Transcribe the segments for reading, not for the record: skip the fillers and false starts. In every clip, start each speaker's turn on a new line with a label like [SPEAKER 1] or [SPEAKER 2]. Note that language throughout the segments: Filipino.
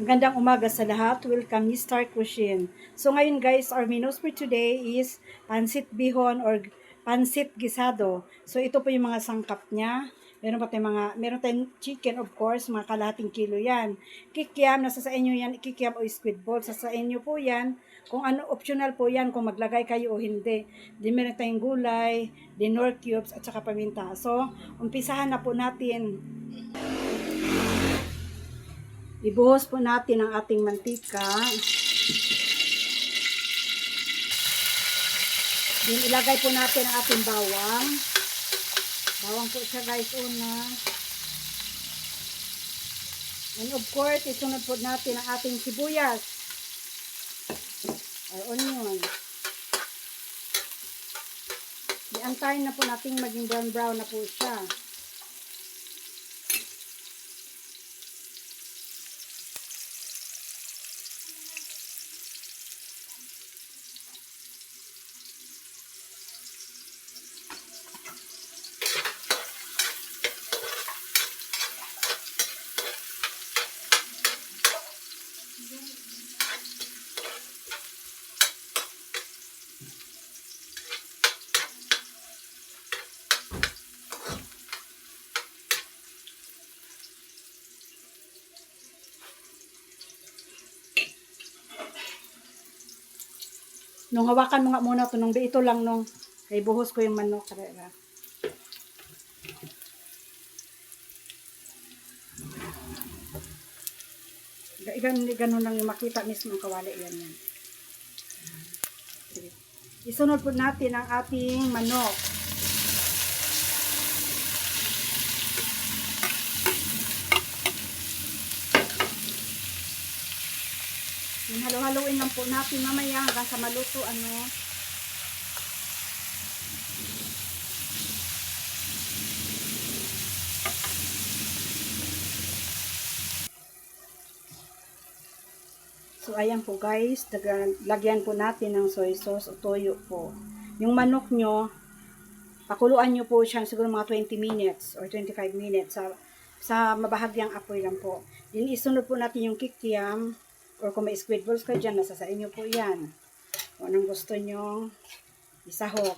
[SPEAKER 1] Magandang umaga sa lahat. Welcome ni Star Cuisine. So ngayon guys, our menus for today is pansit bihon or pansit gisado. So ito po yung mga sangkap niya. Meron tayong chicken of course, mga kalahating kilo yan. Kikiam, nasa sa inyo yan, kikiam o squid ball. Sa inyo po yan, kung ano, optional po yan, kung maglagay kayo o hindi. Din meron tayong gulay, dinor cubes, at saka paminta. So, umpisahan na po natin. Ibuhos po natin ang ating mantika. Then ilagay po natin ang ating bawang. Bawang po siya guys una. And of course, isunod po natin ang ating sibuyas. Or onion. Iantayin na po natin maging brown na po siya. Nung hawakan mo nga muna ito, nung ito lang nung kay buhos ko yung manok. Ganun lang yung makita mismo ang kawali yan. Isunod po natin ang ating manok. Halo-haloin lang po natin mamaya hanggang sa maluto So ayan po guys, lagyan po natin ng soy sauce o toyo po. Yung manok nyo, pakuluan nyo po siya siguro mga 20 minutes or 25 minutes sa mabahagyang apoy lang po. Then isunod po natin yung kikiam or kung may squid balls ka dyan, nasa sa inyo po yan. Kung anong gusto nyo isahog.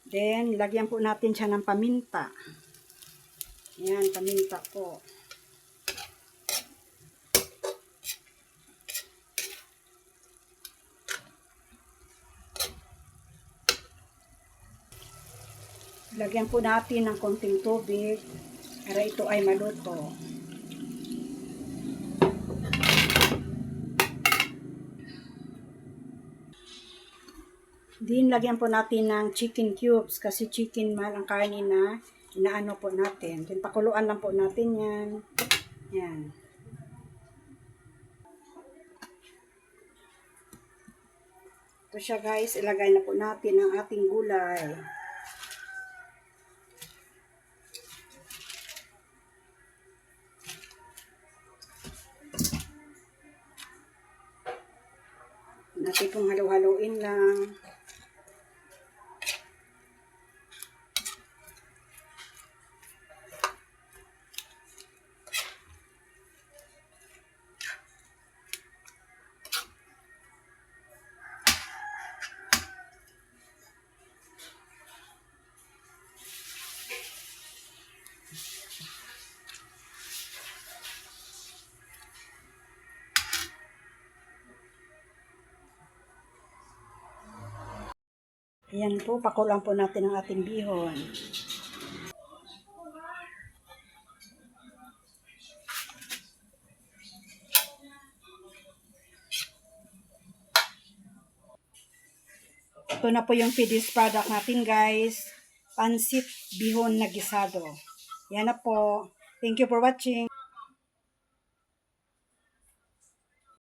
[SPEAKER 1] Then lagyan po natin siya ng paminta. Yan, paminta po. Lagyan po natin ng konting tubig para ito ay maluto. Din lagyan po natin ng chicken cubes kasi chicken mahal ang karne na inaano po natin. Then pakuluan lang po natin yan. Yan. Ito siya guys, ilagay na po natin ang ating gulay. Natin pong halo-haloin lang. Ayan po, pakulang po natin ang ating bihon. Ito na po yung finished product natin guys. Pansit bihon na gisado. Yan na po. Thank you for watching.